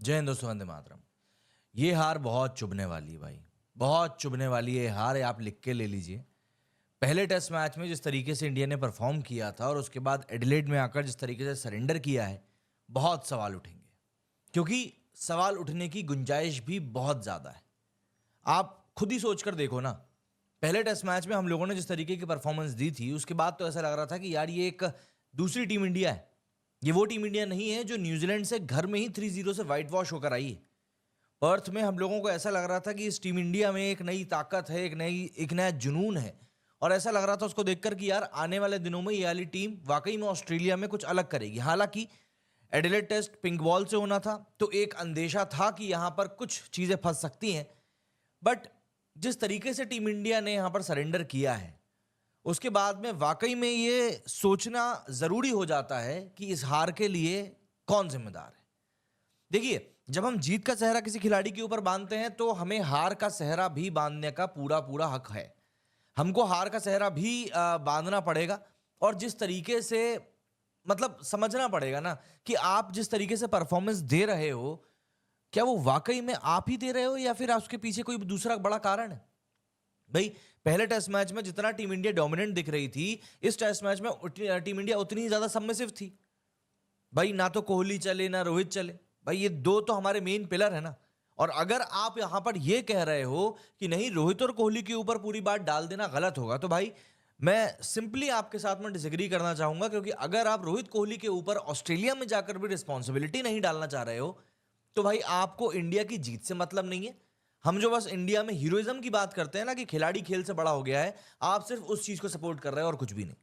जय हिंद दोस्तों, वंदे मातरम। ये हार बहुत चुभने वाली है भाई, बहुत चुभने वाली है। हार है, आप लिख के ले लीजिए। पहले टेस्ट मैच में जिस तरीके से इंडिया ने परफॉर्म किया था और उसके बाद एडिलेड में आकर जिस तरीके से सरेंडर किया है, बहुत सवाल उठेंगे। क्योंकि सवाल उठने की गुंजाइश भी बहुत ज़्यादा है। आप खुद ही सोच कर देखो ना, पहले टेस्ट मैच में हम लोगों ने जिस तरीके की परफॉर्मेंस दी थी, उसके बाद तो ऐसा लग रहा था कि यार ये एक दूसरी टीम इंडिया है। ये वो टीम इंडिया नहीं है जो न्यूजीलैंड से घर में ही 3-0 से वाइट वॉश होकर आई है। पर्थ में हम लोगों को ऐसा लग रहा था कि इस टीम इंडिया में एक नई ताकत है, एक नया जुनून है। और ऐसा लग रहा था उसको देखकर कि यार आने वाले दिनों में ये वाली टीम वाकई में ऑस्ट्रेलिया में कुछ अलग करेगी। हालांकि एडिलेड टेस्ट पिंक बॉल से होना था, तो एक अंदेशा था कि यहां पर कुछ चीजें फंस सकती हैं। बट जिस तरीके से टीम इंडिया ने यहां पर सरेंडर किया है, उसके बाद में वाकई में ये सोचना जरूरी हो जाता है कि इस हार के लिए कौन जिम्मेदार है। देखिए, जब हम जीत का सेहरा किसी खिलाड़ी के ऊपर बांधते हैं तो हमें हार का सेहरा भी बांधने का पूरा पूरा हक है। हमको हार का सेहरा भी बांधना पड़ेगा। और जिस तरीके से, मतलब समझना पड़ेगा ना कि आप जिस तरीके से परफॉर्मेंस दे रहे हो, क्या वो वाकई में आप ही दे रहे हो या फिर उसके पीछे कोई दूसरा बड़ा कारण है। भाई, पहले टेस्ट मैच में जितना टीम इंडिया डोमिनेंट दिख रही थी, इस टेस्ट मैच में टीम इंडिया उतनी ही ज्यादा सबमिसिव थी। भाई, ना तो कोहली चले ना रोहित चले। भाई, ये दो तो हमारे मेन पिलर है ना। और अगर आप यहां पर ये कह रहे हो कि नहीं, रोहित और कोहली के ऊपर पूरी बात डाल देना गलत होगा, तो भाई मैं सिंपली आपके साथ में डिसएग्री करना चाहूंगा। क्योंकि अगर आप रोहित कोहली के ऊपर ऑस्ट्रेलिया में जाकर भी रिस्पॉन्सिबिलिटी नहीं डालना चाह रहे हो, तो भाई आपको इंडिया की जीत से मतलब नहीं है। हम जो बस इंडिया में हीरोइज्म की बात करते हैं ना कि खिलाड़ी खेल से बड़ा हो गया है, आप सिर्फ उस चीज को सपोर्ट कर रहे हो और कुछ भी नहीं।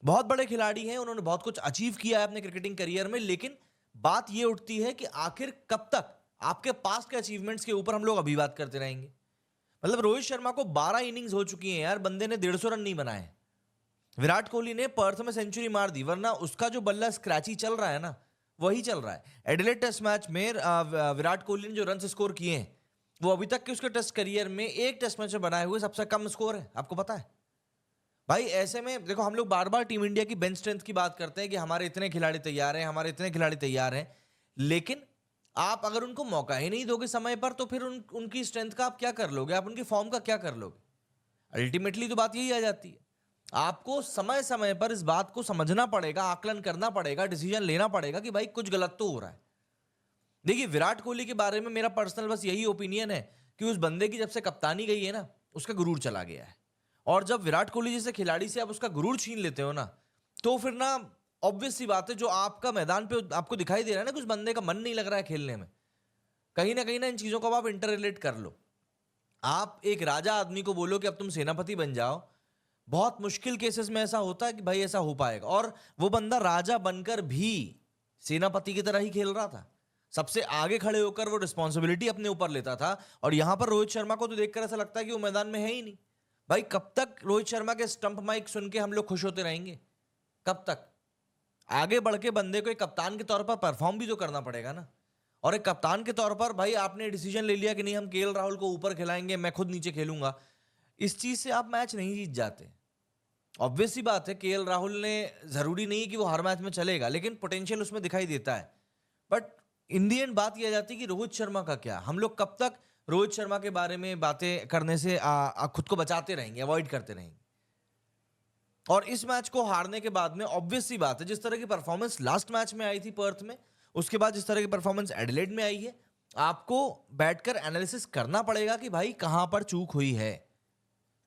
बहुत बड़े खिलाड़ी हैं, उन्होंने बहुत कुछ अचीव किया है अपने क्रिकेटिंग करियर में, लेकिन बात यह उठती है कि आखिर कब तक आपके पास्ट के अचीवमेंट्स के ऊपर हम लोग अभी बात करते रहेंगे। मतलब रोहित शर्मा को 12 इनिंग्स हो चुकी हैं यार, बंदे ने 150 रन नहीं बनाए। विराट कोहली ने पर्थ में सेंचुरी मार दी, वरना उसका जो बल्ला स्क्रैची चल रहा है ना, वही चल रहा है। एडिलेड टेस्ट मैच में विराट कोहली ने जो रन स्कोर किए हैं, वो अभी तक के उसके टेस्ट करियर में एक टेस्ट मैच में बनाए हुए सबसे कम स्कोर है। आपको पता है भाई। ऐसे में देखो, हम लोग बार बार टीम इंडिया की बेंच स्ट्रेंथ की बात करते हैं कि हमारे इतने खिलाड़ी तैयार हैं, हमारे इतने खिलाड़ी तैयार हैं, लेकिन आप अगर उनको मौका ही नहीं दोगे समय पर, तो फिर उनकी स्ट्रेंथ का आप क्या कर लोगे, आप उनकी फॉर्म का क्या कर लोगे। अल्टीमेटली तो बात यही आ जाती है। आपको समय समय पर इस बात को समझना पड़ेगा, आकलन करना पड़ेगा, डिसीजन लेना पड़ेगा कि भाई कुछ गलत तो हो रहा है। देखिए, विराट कोहली के बारे में मेरा पर्सनल बस यही ओपिनियन है कि उस बंदे की जब से कप्तानी गई है ना, उसका गुरूर चला गया है। और जब विराट कोहली जैसे खिलाड़ी से आप उसका गुरूर छीन लेते हो ना, तो फिर ना ऑब्वियस सी बात है, जो आपका मैदान पे आपको दिखाई दे रहा है ना कि उस बंदे का मन नहीं लग रहा है खेलने में, कहीं ना इन चीजों को आप इंटर रिलेट कर लो। आप एक राजा आदमी को बोलो कि अब तुम सेनापति बन जाओ, बहुत मुश्किल केसेस में ऐसा होता है कि भाई ऐसा हो पाएगा। और वो बंदा राजा बनकर भी सेनापति की तरह ही खेल रहा था, सबसे आगे खड़े होकर वो रिस्पॉन्सिबिलिटी अपने ऊपर लेता था। और यहां पर रोहित शर्मा को तो देखकर ऐसा लगता है कि वो मैदान में है ही नहीं। भाई, कब तक रोहित शर्मा के स्टंप माइक सुन के हम लोग खुश होते रहेंगे? कब तक? आगे बढ़ के बंदे को एक कप्तान के तौर पर परफॉर्म भी तो करना पड़ेगा ना। और एक कप्तान के तौर पर भाई आपने डिसीजन ले लिया कि नहीं, हम केएल राहुल को ऊपर खिलाएंगे, मैं खुद नीचे खेलूंगा। इस चीज से आप मैच नहीं जीत जाते। ऑब्वियस सी बात है, केएल राहुल ने, जरूरी नहीं है कि वो हर मैच में चलेगा, लेकिन पोटेंशियल उसमें दिखाई देता है। बट इन दी एंड बात यह जाती है कि रोहित शर्मा का क्या, हम लोग कब तक रोहित शर्मा के बारे में बातें करने से खुद को बचाते रहेंगे, अवॉइड करते रहेंगे। और इस मैच को हारने के बाद में ऑब्वियस सी बात है, जिस तरह की परफॉर्मेंस लास्ट मैच में आई थी पर्थ में, उसके बाद जिस तरह की परफॉर्मेंस एडिलेड में आई है, आपको बैठकर एनालिसिस करना पड़ेगा कि भाई कहां पर चूक हुई है।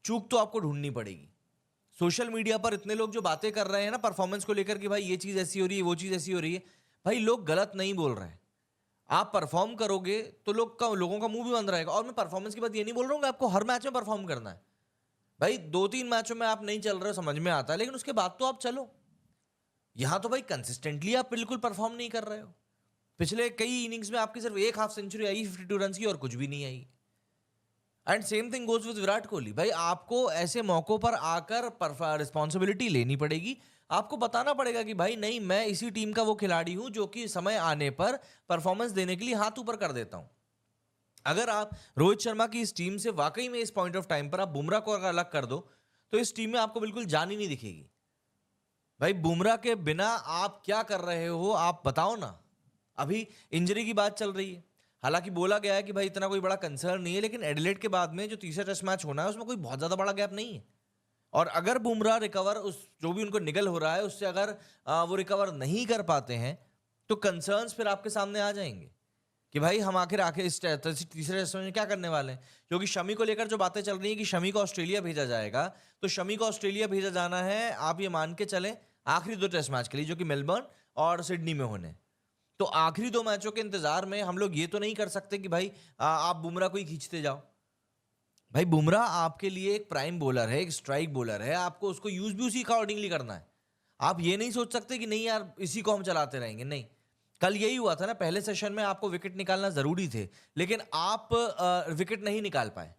चूक तो आपको ढूंढनी पड़ेगी। सोशल मीडिया पर इतने लोग जो बातें कर रहे हैं ना परफॉर्मेंस को लेकर कि भाई ये चीज ऐसी हो रही है, वो चीज ऐसी हो रही है, भाई लोग गलत नहीं बोल रहे हैं। आप परफॉर्म करोगे तो लोगों का मुंह भी बंद रहेगा। और मैं परफॉर्मेंस की बात ये नहीं बोल रहा हूँ कि आपको हर मैच में परफॉर्म करना है। भाई 2-3 मैचों में आप नहीं चल रहे हो, समझ में आता है, लेकिन उसके बाद तो आप चलो। यहां तो भाई कंसिस्टेंटली आप बिल्कुल परफॉर्म नहीं कर रहे हो। पिछले कई इनिंग्स में आपकी सिर्फ एक हाफ सेंचुरी आई 52 रन की, और कुछ भी नहीं आई। And same thing goes with Virat Kohli. भाई, आपको ऐसे मौकों पर आकर रिस्पॉन्सिबिलिटी लेनी पड़ेगी। आपको बताना पड़ेगा कि भाई नहीं, मैं इसी टीम का वो खिलाड़ी हूं जो कि समय आने पर परफॉर्मेंस देने के लिए हाथ ऊपर कर देता हूं। अगर आप रोहित शर्मा की इस टीम से वाकई में इस पॉइंट ऑफ टाइम पर आप बुमराह को अगर अलग कर दो, तो इस टीम में आपको बिल्कुल जान ही नहीं दिखेगी। भाई, बुमराह के बिना आप क्या कर रहे हो, आप बताओ ना। अभी इंजरी की बात चल रही है, हालांकि बोला गया है कि भाई इतना कोई बड़ा कंसर्न नहीं है, लेकिन एडिलेड के बाद में जो तीसरा टेस्ट मैच होना है उसमें कोई बहुत ज्यादा बड़ा गैप नहीं है। और अगर बुमराह रिकवर उस जो भी उनको निगल हो रहा है उससे अगर वो रिकवर नहीं कर पाते हैं तो कंसर्न्स फिर आपके सामने आ जाएंगे कि भाई हम आखिर आखिर इस तीसरे टेस्ट में क्या करने वाले हैं। क्योंकि शमी को लेकर जो बातें चल रही हैं कि शमी को ऑस्ट्रेलिया भेजा जाएगा, तो शमी को ऑस्ट्रेलिया भेजा जाना है, आप ये मान के चलें आखिरी 2 टेस्ट मैच के लिए, जो कि मेलबर्न और सिडनी में होने। तो आखिरी 2 मैचों के इंतजार में हम लोग ये तो नहीं कर सकते कि भाई आप बुमराह को ही खींचते जाओ। भाई बुमराह आपके लिए एक प्राइम बॉलर है, एक स्ट्राइक बॉलर है, आपको उसको यूज भी उसी अकॉर्डिंगली करना है। आप ये नहीं सोच सकते कि नहीं यार इसी को हम चलाते रहेंगे, नहीं। कल यही हुआ था ना, पहले सेशन में आपको विकेट निकालना जरूरी थे, लेकिन आप विकेट नहीं निकाल पाए।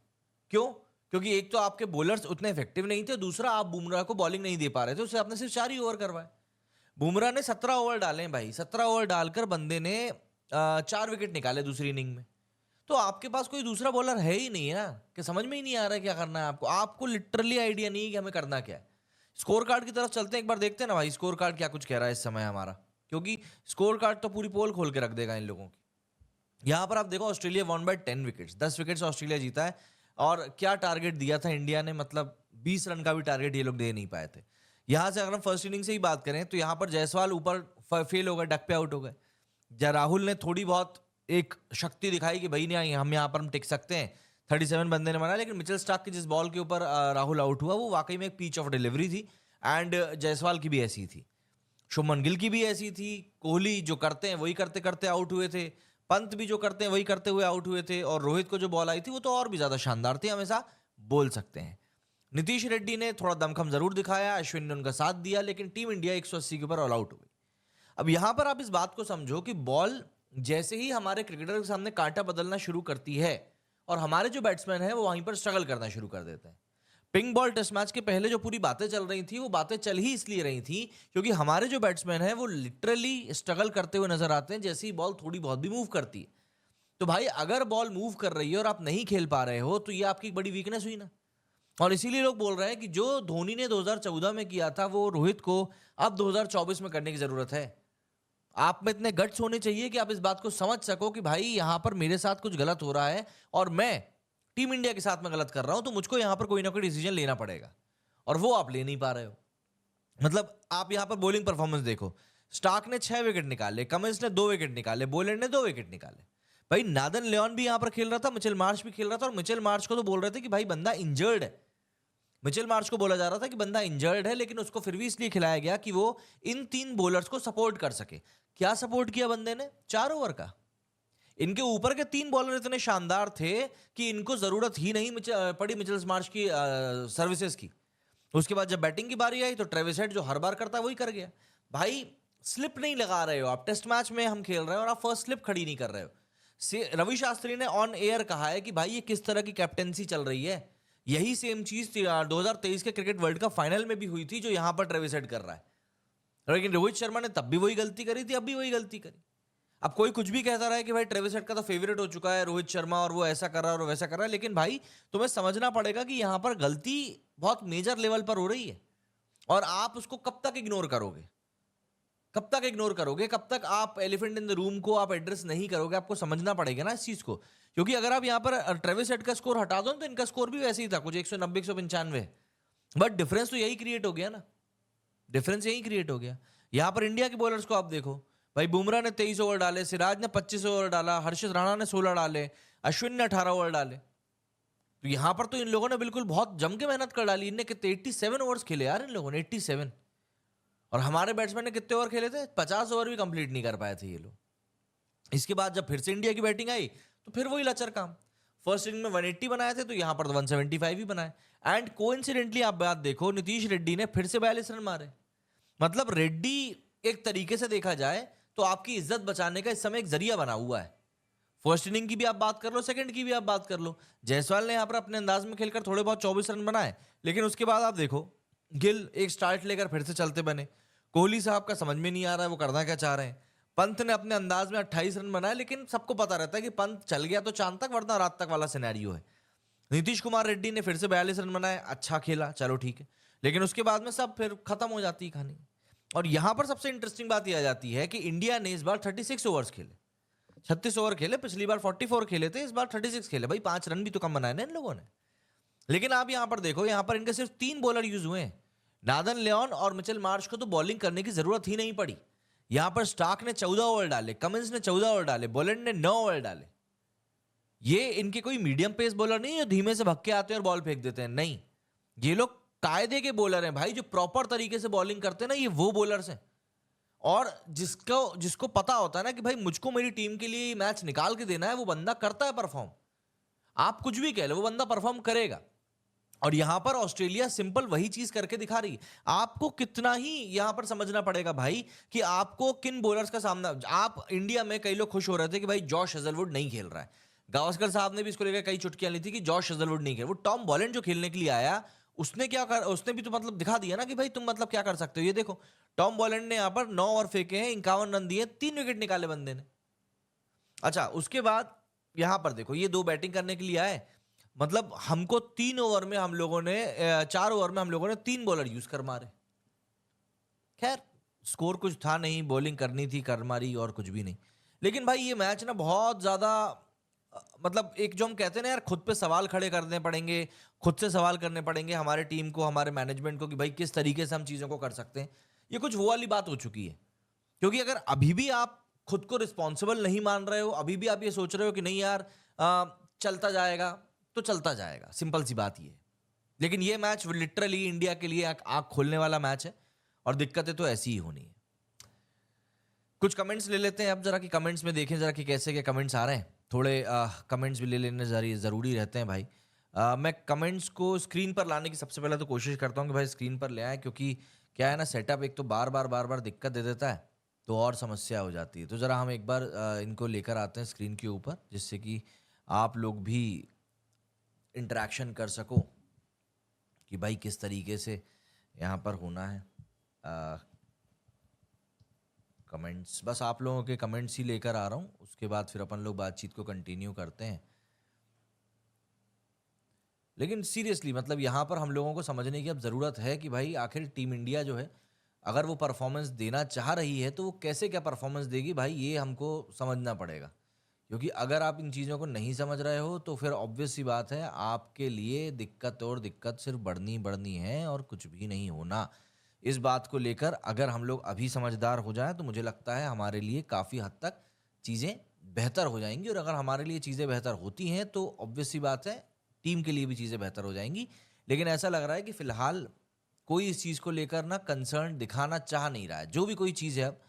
क्यों? क्योंकि एक तो आपके बॉलर्स उतने इफेक्टिव नहीं थे, दूसरा आप बुमराह को बॉलिंग नहीं दे पा रहे थे, उससे आपने सिर्फ 4 ही ओवर करवाए। बुमराह ने 17 ओवर डाले भाई, 17 ओवर डालकर बंदे ने 4 विकेट निकाले दूसरी इनिंग में। तो आपके पास कोई दूसरा बॉलर है ही नहीं है ना, कि समझ में ही नहीं आ रहा है क्या करना है आपको। आपको लिटरली आइडिया नहीं है कि हमें करना क्या है। स्कोर कार्ड की तरफ चलते हैं, एक बार देखते हैं ना भाई स्कोर कार्ड क्या कुछ कह रहा है इस समय हमारा, क्योंकि स्कोर कार्ड तो पूरी पोल खोल के रख देगा इन लोगों की। यहां पर आप देखो Australia won by 10 wickets, 10 wicket Australia जीता है। और क्या टारगेट दिया था इंडिया ने, मतलब 20 रन का भी टारगेट ये लोग दे नहीं पाए थे। यहां से अगर हम फर्स्ट इनिंग से ही बात करें तो यहां पर जायसवाल ऊपर फेल हो गए, डक पे आउट हो गए। राहुल ने थोड़ी बहुत एक शक्ति दिखाई कि भाई नहीं हम यहाँ पर हम टिक सकते हैं, 37 बंदे ने मारा, लेकिन मिचेल स्टार्क की जिस बॉल के ऊपर राहुल आउट हुआ वो वाकई में एक पीच ऑफ डिलीवरी थी। एंड जायसवाल की भी ऐसी थी, शुभमन गिल की भी ऐसी थी, कोहली जो करते हैं वही करते करते आउट हुए थे, पंत भी जो करते हैं वही करते हुए आउट हुए थे, और रोहित को जो बॉल आई थी वो तो और भी ज्यादा शानदार थी, हमेशा बोल सकते हैं। नीतीश रेड्डी ने थोड़ा दमखम जरूर दिखाया, अश्विन ने उनका साथ दिया, लेकिन टीम इंडिया 180 के ऊपर ऑल आउट हो गई। अब यहां पर आप इस बात को समझो कि बॉल जैसे ही हमारे क्रिकेटर के सामने कांटा बदलना शुरू करती है और हमारे जो बैट्समैन हैं वो वहीं पर स्ट्रगल करना शुरू कर देते हैं। पिंक बॉल टेस्ट मैच के पहले जो पूरी बातें चल रही थी वो बातें चल ही इसलिए रही थी क्योंकि हमारे जो बैट्समैन हैं वो लिटरली स्ट्रगल करते हुए नजर आते हैं जैसे ही बॉल थोड़ी बहुत भी मूव करती है। तो भाई अगर बॉल मूव कर रही है और आप नहीं खेल पा रहे हो तो ये आपकी एक बड़ी वीकनेस हुई ना। और इसीलिए लोग बोल रहे हैं कि जो धोनी ने 2014 में किया था वो रोहित को अब 2024 में करने की जरूरत है। आप में इतने गट्स होने चाहिए कि आप इस बात को समझ सको कि भाई यहां पर मेरे साथ कुछ गलत हो रहा है और मैं टीम इंडिया के साथ में गलत कर रहा हूं, तो मुझको यहां पर कोई ना कोई डिसीजन लेना पड़ेगा, और वो आप ले नहीं पा रहे हो। मतलब आप यहां पर बॉलिंग परफॉर्मेंस देखो, स्टार्क ने 6 विकेट निकाले, कमिंस ने 2 विकेट निकाले, बोलेंड ने 2 विकेट निकाले। भाई नादन लियोन भी यहां पर खेल रहा था, मिचेल मार्श भी खेल रहा था, और मिचेल मार्श को तो बोल रहे थे कि भाई बंदा इंजर्ड है। मिचेल मार्श को बोला जा रहा था कि बंदा इंजर्ड है, लेकिन उसको फिर भी इसलिए खिलाया गया कि वो इन 3 बॉलर्स को सपोर्ट कर सके। क्या सपोर्ट किया बंदे ने? 4 ओवर का। इनके ऊपर के 3 बॉलर इतने शानदार थे कि इनको जरूरत ही नहीं पड़ी मिचेल मार्श की सर्विसेज की। उसके बाद जब बैटिंग की बारी आई तो ट्रेविस हेड जो हर बार करता है वही कर गया। भाई स्लिप नहीं लगा रहे हो आप, टेस्ट मैच में हम खेल रहे हैं और आप फर्स्ट स्लिप खड़ी नहीं कर रहे हो। रवि शास्त्री ने ऑन एयर कहा है कि भाई ये किस तरह की कैप्टेंसी चल रही है। यही सेम चीज 2023 के क्रिकेट वर्ल्ड कप फाइनल में भी हुई थी जो यहां पर ट्रेविस हेड कर रहा है, लेकिन रोहित शर्मा ने तब भी वही गलती करी थी, अब भी वही गलती करी। अब कोई कुछ भी कहता रहा है कि भाई ट्रेविस हेड का तो फेवरेट हो चुका है रोहित शर्मा और वो ऐसा कर रहा है और वैसा कर रहा है, लेकिन भाई तुम्हें समझना पड़ेगा कि यहां पर गलती बहुत मेजर लेवल पर हो रही है और आप उसको कब तक इग्नोर करोगे, कब तक इग्नोर करोगे, कब तक आप एलिफेंट इन द रूम को आप एड्रेस नहीं करोगे। आपको समझना पड़ेगा ना इस चीज को, क्योंकि अगर आप यहां पर ट्रेविस हेड का स्कोर हटा दो तो इनका स्कोर भी वैसे ही था, कुछ 190 195, बट डिफरेंस तो यही क्रिएट हो गया ना, डिफरेंस यही क्रिएट हो गया। यहां पर इंडिया के बॉलर्स को आप देखो, भाई बुमराह ने 23 ओवर डाले, सिराज ने 25 ओवर डाला, हर्षित राणा ने 16 डाले, अश्विन ने 18 ओवर डाले। तो यहां पर तो इन लोगों ने बिल्कुल बहुत जम के मेहनत कर डाली। इनने कितने 87 ओवर्स खेले यार इन लोगों ने, 87। और हमारे बैट्समैन ने कितने ओवर खेले थे? 50 ओवर भी कंप्लीट नहीं कर पाए थे ये लोग। इसके बाद जब फिर से इंडिया की बैटिंग आई तो फिर वही लचर काम। फर्स्ट इनिंग में 180 बनाए थे तो यहां पर 175 ही बनाए। एंड कोइंसिडेंटली आप बात देखो, नीतीश रेड्डी ने फिर से 42 रन मारे। मतलब रेड्डी एक तरीके से देखा जाए तो आपकी इज्जत बचाने का इस समय एक जरिया बना हुआ है। फर्स्ट इनिंग की भी आप बात कर लो, सेकंड की भी आप बात कर लो, जायसवाल ने यहां पर अपने अंदाज में खेलकर थोड़े बहुत 24 रन बनाए, लेकिन उसके बाद आप देखो गिल एक स्टार्ट लेकर फिर से चलते बने। कोहली साहब का समझ में नहीं आ रहा है वो करना क्या चाह रहे हैं। पंत ने अपने अंदाज में 28 रन बनाए, लेकिन सबको पता रहता है कि पंत चल गया तो चांद तक वरना रात तक वाला सिनेरियो है। नीतीश कुमार रेड्डी ने फिर से 42 रन बनाए, अच्छा खेला, चलो ठीक है, लेकिन उसके बाद में सब फिर खत्म हो जाती है कहानी। और यहां पर सबसे इंटरेस्टिंग बात यह आ जाती है कि इंडिया ने इस बार 36 ओवर्स खेले, 36 ओवर खेले। पिछली बार 44 खेले थे, इस बार 36 खेले। भाई 5 रन भी तो कम बनाए ना इन लोगों ने। लेकिन आप यहां पर देखो, यहां पर इनके सिर्फ 3 बॉलर यूज हुए हैं। नादन लियोन और मिचेल मार्श को तो बॉलिंग करने की जरूरत ही नहीं पड़ी। यहां पर स्टार्क ने 14 ओवर डाले, कमिंस ने 14 ओवर डाले, बोलेंड ने 9 ओवर डाले। ये इनके कोई मीडियम पेस बॉलर नहीं है, धीमे से भक्के आते हैं और बॉल फेंक देते हैं। नहीं, ये लोग कायदे के बॉलर हैं भाई, जो प्रॉपर तरीके से बॉलिंग करते हैं ना, ये वो बॉलर्स हैं। और जिसको पता होता है ना कि भाई मुझको मेरी टीम के लिए मैच निकाल के देना है, वो बंदा करता है परफॉर्म। आप कुछ भी कह लो, वो बंदा परफॉर्म करेगा। और यहां पर ऑस्ट्रेलिया सिंपल वही चीज करके दिखा रही है। आपको कितना ही यहां पर समझना पड़ेगा भाई कि आपको किन बॉलर्स का सामना। आप इंडिया में कई लोग खुश हो रहे थे कि भाई जॉश हेजलवुड नहीं खेल रहा है। गावस्कर साहब ने भी इसको लेकर कई चुटकियां ली थी कि जॉश हेजलवुड नहीं खेल। वो टॉम बॉलेंड जो खेलने के लिए आया, उसने भी तो मतलब दिखा दिया ना कि भाई तुम मतलब क्या कर सकते हो। ये देखो, टॉम बॉलेंड ने यहां पर 9 ओवर फेंके हैं, 51 रन दिए, 3 विकेट निकाले बंदे ने। अच्छा, उसके बाद यहां पर देखो, ये 2 बैटिंग करने के लिए आए। मतलब हमको 3 ओवर में हम लोगों ने 4 ओवर में हम लोगों ने 3 बॉलर यूज कर मारे। खैर, स्कोर कुछ था नहीं, बॉलिंग करनी थी, कर मारी, और कुछ भी नहीं। लेकिन भाई ये मैच ना बहुत ज्यादा मतलब एक जो हम कहते हैं ना यार, खुद पे सवाल खड़े करने पड़ेंगे, खुद से सवाल करने पड़ेंगे हमारे टीम को, हमारे मैनेजमेंट को, कि भाई किस तरीके से हम चीजों को कर सकते हैं। ये कुछ वो वाली बात हो चुकी है। क्योंकि अगर अभी भी आप खुद को रिस्पॉन्सिबल नहीं मान रहे हो, अभी भी आप ये सोच रहे हो कि नहीं यार चलता जाएगा, तो चलता जाएगा, सिंपल सी बात ये है। लेकिन ये मैच लिटरली इंडिया के लिए आंख खोलने वाला मैच है, और दिक्कतें तो ऐसी ही होनी है। कुछ कमेंट्स ले लेते हैं अब जरा, कि कमेंट्स में देखें जरा कि कैसे के कमेंट्स आ रहे हैं। थोड़े कमेंट्स भी ले लेने ज़रूरी रहते हैं भाई। मैं कमेंट्स को स्क्रीन पर लाने की सबसे पहले तो कोशिश करता हूँ कि भाई स्क्रीन पर ले आए, क्योंकि क्या है ना, सेटअप एक तो बार बार दिक्कत दे देता है, तो और समस्या हो जाती है। तो ज़रा हम एक बार इनको लेकर आते हैं स्क्रीन के ऊपर, जिससे कि आप लोग भी इंटरेक्शन कर सको कि भाई किस तरीके से यहाँ पर होना है। कमेंट्स, बस आप लोगों के कमेंट्स ही लेकर आ रहा हूँ, उसके बाद फिर अपन लोग बातचीत को कंटिन्यू करते हैं। लेकिन सीरियसली मतलब यहाँ पर हम लोगों को समझने की अब ज़रूरत है कि भाई आखिर टीम इंडिया जो है, अगर वो परफॉर्मेंस देना चाह रही है तो वो कैसे क्या परफॉर्मेंस देगी भाई, ये हमको समझना पड़ेगा। क्योंकि अगर आप इन चीज़ों को नहीं समझ रहे हो तो फिर ऑब्वियस सी बात है, आपके लिए दिक्कत और दिक्कत सिर्फ बढ़नी बढ़नी है, और कुछ भी नहीं होना। इस बात को लेकर अगर हम लोग अभी समझदार हो जाएं तो मुझे लगता है हमारे लिए काफ़ी हद तक चीज़ें बेहतर हो जाएंगी। और अगर हमारे लिए चीज़ें बेहतर होती हैं तो ऑब्वियस सी बात है, टीम के लिए भी चीज़ें बेहतर हो जाएंगी। लेकिन ऐसा लग रहा है कि फिलहाल कोई इस चीज़ को लेकर ना कंसर्न दिखाना चाह नहीं रहा है। जो भी कोई चीज़ है, अब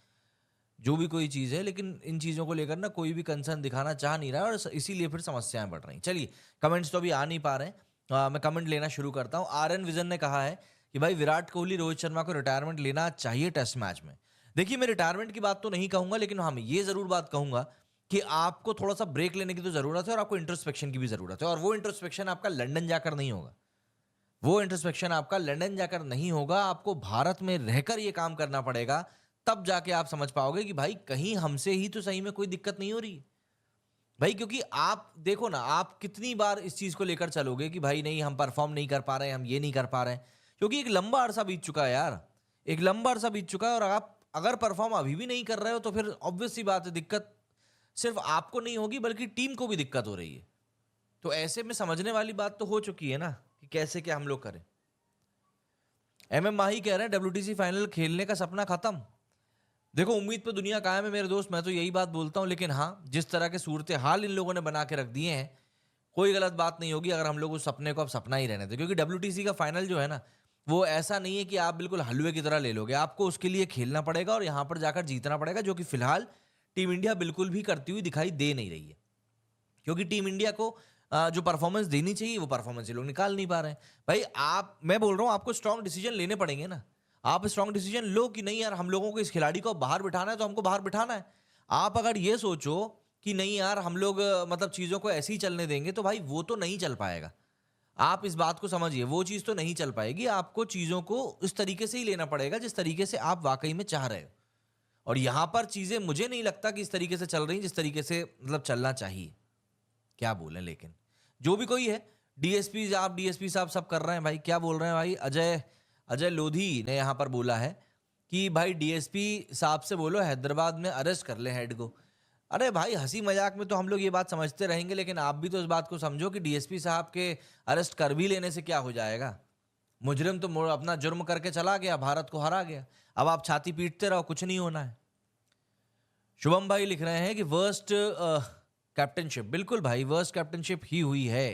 जो भी कोई चीज़ है, लेकिन इन चीज़ों को लेकर ना कोई भी कंसर्न दिखाना चाह नहीं रहा है, और इसीलिए फिर समस्याएं बढ़ रही हैं। चलिए, कमेंट्स तो अभी आ नहीं पा रहे हैं, मैं कमेंट लेना शुरू करता हूँ। RN विजन ने कहा है कि भाई विराट कोहली, रोहित शर्मा को रिटायरमेंट लेना चाहिए टेस्ट मैच में। देखिए, मैं रिटायरमेंट की बात तो नहीं कहूंगा, लेकिन हाँ, मैं ये जरूर बात कहूंगा कि आपको थोड़ा सा ब्रेक लेने की तो जरूरत है, और आपको इंट्रोस्पेक्शन की भी जरूरत है। और वो इंट्रोस्पेक्शन आपका लंदन जाकर नहीं होगा, वो इंट्रोस्पेक्शन आपका लंदन जाकर नहीं होगा, आपको भारत में रहकर ये काम करना पड़ेगा। तब जाके आप समझ पाओगे कि भाई कहीं हमसे ही तो सही में कोई दिक्कत नहीं हो रही भाई। क्योंकि आप देखो ना, आप कितनी बार इस चीज को लेकर चलोगे कि भाई नहीं, हम परफॉर्म नहीं कर पा रहे हैं, हम ये नहीं कर पा रहे हैं। क्योंकि एक लंबा अरसा बीत चुका है यार, एक लंबा अरसा बीत चुका है, और आप अगर परफॉर्म अभी भी नहीं कर रहे हो तो फिर ऑब्वियस सी बात है, दिक्कत सिर्फ आपको नहीं होगी बल्कि टीम को भी दिक्कत हो रही है। तो ऐसे में समझने वाली बात तो हो चुकी है ना कि कैसे क्या हम लोग करें। MM माही कह रहे हैं WTC फाइनल खेलने का सपना खत्म। देखो, उम्मीद पे दुनिया कायम है मेरे दोस्त, मैं तो यही बात बोलता हूँ। लेकिन हाँ, जिस तरह के सूरत हाल इन लोगों ने बना के रख दिए हैं, कोई गलत बात नहीं होगी अगर हम लोग उस सपने को अब सपना ही रहने दें। क्योंकि WTC का फाइनल जो है ना, वो ऐसा नहीं है कि आप बिल्कुल हलवे की तरह ले लोगे। आपको उसके लिए खेलना पड़ेगा और यहाँ पर जाकर जीतना पड़ेगा, जो कि फिलहाल टीम इंडिया बिल्कुल भी करती हुई दिखाई दे नहीं रही है। क्योंकि टीम इंडिया को जो परफॉर्मेंस देनी चाहिए, वो परफॉर्मेंस ये लोग निकाल नहीं पा रहे हैं। भाई मैं बोल रहा हूँ, आपको स्ट्रांग डिसीजन लेने पड़ेंगे ना। आप स्ट्रांग डिसीजन लो कि नहीं यार, हम लोगों को इस खिलाड़ी को बाहर बिठाना है तो हमको बाहर बिठाना है। आप अगर ये सोचो कि नहीं यार, हम लोग मतलब चीज़ों को ऐसे ही चलने देंगे, तो भाई वो तो नहीं चल पाएगा। आप इस बात को समझिए, वो चीज़ तो नहीं चल पाएगी। आपको चीज़ों को इस तरीके से ही लेना पड़ेगा जिस तरीके से आप वाकई में चाह रहे हो। और यहाँ पर चीज़ें मुझे नहीं लगता कि इस तरीके से चल रही जिस तरीके से मतलब चलना चाहिए। क्या बोलें, लेकिन जो भी कोई है, डीएसपी साहब सब कर रहे हैं भाई। क्या बोल रहे हैं भाई? अजय लोधी ने यहाँ पर बोला है कि भाई डीएसपी साहब से बोलो हैदराबाद में अरेस्ट कर ले हेड को। अरे भाई हंसी मजाक में तो हम लोग ये बात समझते रहेंगे, लेकिन आप भी तो इस बात को समझो कि डीएसपी साहब के अरेस्ट कर भी लेने से क्या हो जाएगा। मुजरिम तो अपना जुर्म करके चला गया, भारत को हरा गया, अब आप छाती पीटते रहो, कुछ नहीं होना है। शुभम भाई लिख रहे हैं कि वर्स्ट कैप्टनशिप, बिल्कुल भाई वर्स्ट कैप्टनशिप ही हुई है,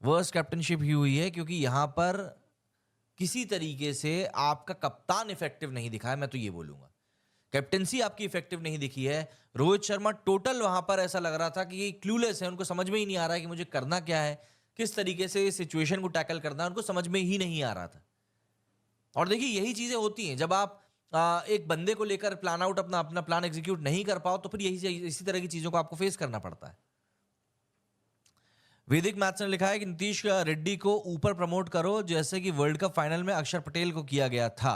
वर्स्ट कैप्टनशिप ही हुई है, क्योंकि यहां पर किसी तरीके से आपका कप्तान इफेक्टिव नहीं दिखा है। मैं तो ये बोलूंगा कैप्टनसी आपकी इफेक्टिव नहीं दिखी है। रोहित शर्मा टोटल वहां पर ऐसा लग रहा था कि ये क्लूलेस है, उनको समझ में ही नहीं आ रहा है कि मुझे करना क्या है, किस तरीके से इस सिचुएशन को टैकल करना है, उनको समझ में ही नहीं आ रहा था। और देखिए यही चीजें होती हैं जब आप एक बंदे को लेकर प्लान आउट अपना अपना प्लान एग्जीक्यूट नहीं कर पाओ, तो फिर यही इसी तरह की चीजों को आपको फेस करना पड़ता है। वैदिक मैथ्स ने लिखा है कि नीतीश रेड्डी को ऊपर प्रमोट करो जैसे कि वर्ल्ड कप फाइनल में अक्षर पटेल को किया गया था।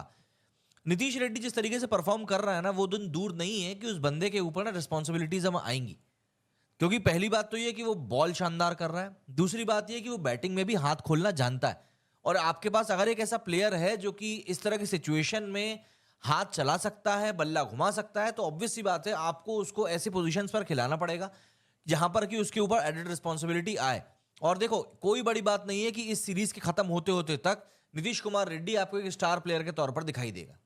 नीतीश रेड्डी जिस तरीके से परफॉर्म कर रहा है ना, वो दिन दूर नहीं है कि उस बंदे के ऊपर ना रिस्पॉन्सिबिलिटीज हम आएंगी। क्योंकि पहली बात तो ये कि वो बॉल शानदार कर रहा है, दूसरी बात ये कि वो बैटिंग में भी हाथ खोलना जानता है। और आपके पास अगर एक ऐसा प्लेयर है जो कि इस तरह की सिचुएशन में हाथ चला सकता है, बल्ला घुमा सकता है, तो ऑब्वियस सी बात है आपको उसको ऐसी पोजीशंस पर खिलाना पड़ेगा जहां पर कि उसके ऊपर एडेड रिस्पॉन्सिबिलिटी आए। और देखो कोई बड़ी बात नहीं है कि इस सीरीज के खत्म होते होते तक नीतीश कुमार रेड्डी आपको एक स्टार प्लेयर के तौर पर दिखाई देगा।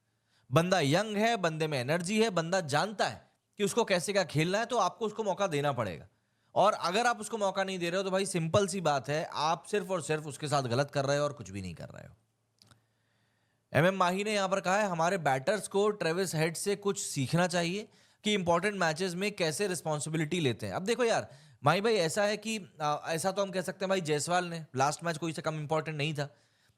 बंदा यंग है, बंदे में एनर्जी है, बंदा जानता है कि उसको कैसे क्या खेलना है, तो आपको उसको मौका देना पड़ेगा। और अगर आप उसको मौका नहीं दे रहे हो तो भाई सिंपल सी बात है, आप सिर्फ और सिर्फ उसके साथ गलत कर रहे हो और कुछ भी नहीं कर रहे हो। एमएम माही ने यहां पर कहा है हमारे बैटर्स को ट्रेविस हेड से कुछ सीखना चाहिए कि इंपॉर्टेंट मैचेस में कैसे रिस्पॉन्सिबिलिटी लेते हैं। अब देखो यार माही भाई, ऐसा है कि ऐसा तो हम कह सकते हैं भाई, जायसवाल ने लास्ट मैच कोई से कम इंपॉर्टेंट नहीं था,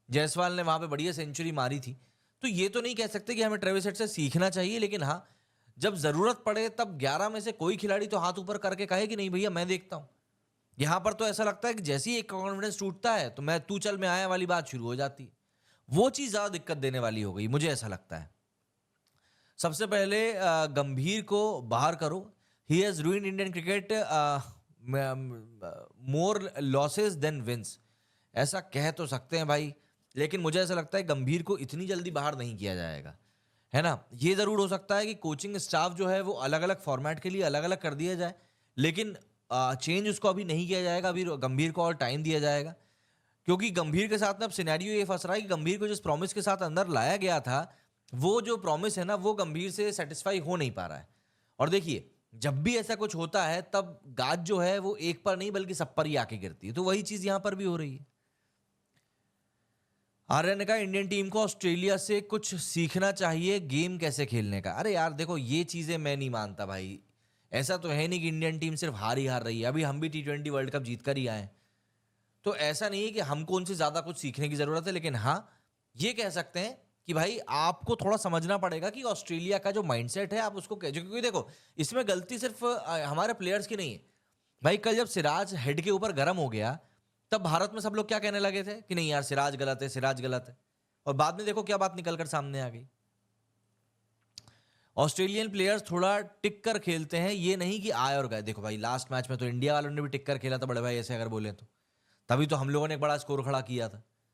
जायसवाल ने वहां पे बढ़िया सेंचुरी मारी थी, तो ये तो नहीं कह सकते कि हमें ट्रेविस हेड से सीखना चाहिए। लेकिन हाँ, जब जरूरत पड़े तब 11 में से कोई खिलाड़ी तो हाथ ऊपर करके कहे कि नहीं भैया मैं देखता हूं। यहां पर तो ऐसा लगता है कि जैसे ही एक कॉन्फिडेंस टूटता है तो मैं तू चल मैं आया वाली बात शुरू हो जाती है। वो चीज ज्यादा दिक्कत देने वाली हो गई, मुझे ऐसा लगता है। सबसे पहले गंभीर को बाहर करो, he has ruined Indian cricket more losses than wins, ऐसा कह तो सकते हैं भाई, लेकिन मुझे ऐसा लगता है गंभीर को इतनी जल्दी बाहर नहीं किया जाएगा, है ना। ये जरूर हो सकता है कि कोचिंग स्टाफ जो है वो अलग अलग फॉर्मेट के लिए अलग अलग कर दिया जाए, लेकिन चेंज उसको अभी नहीं किया जाएगा, अभी गंभीर को और टाइम दिया जाएगा। क्योंकि गंभीर के साथ में अब सिनेरियो ये फंस रहा है कि गंभीर को जिस प्रॉमिस के साथ अंदर लाया गया था, वो जो प्रॉमिस है ना, वो गंभीर से सेटिस्फाई हो नहीं पा रहा है। और देखिए जब भी ऐसा कुछ होता है तब गाज जो है वो एक पर नहीं बल्कि सब पर ही आके गिरती है, तो वही चीज यहां पर भी हो रही है। आर्य ने कहा इंडियन टीम को ऑस्ट्रेलिया से कुछ सीखना चाहिए गेम कैसे खेलने का। अरे यार देखो ये चीजें मैं नहीं मानता भाई, ऐसा तो है नहीं कि इंडियन टीम सिर्फ हार ही हार रही है, अभी हम भी T20 वर्ल्ड कप जीत कर ही आए, तो ऐसा नहीं है कि हमको उनसे ज्यादा कुछ सीखने की जरूरत है। लेकिन हाँ, ये कह सकते हैं कि भाई आपको थोड़ा समझना पड़ेगा कि ऑस्ट्रेलिया का जो माइंडसेट है आप उसको कैसे, क्योंकि देखो इसमें गलती सिर्फ हमारे प्लेयर्स की नहीं है भाई। कल जब सिराज हेड के ऊपर गर्म हो गया तब भारत में सब लोग क्या कहने लगे थे कि नहीं यार सिराज गलत है, सिराज गलत है, और बाद में देखो क्या बात निकलकर सामने आ गई। ऑस्ट्रेलियन प्लेयर्स थोड़ा टिक कर खेलते हैं, ये नहीं कि आए और गए। देखो भाई लास्ट मैच में तो इंडिया वालों ने भी टिक कर खेला था बड़े भाई, ऐसे अगर बोले तो, तभी तो हम लोगों ने एक बड़ा स्कोर खड़ा किया था।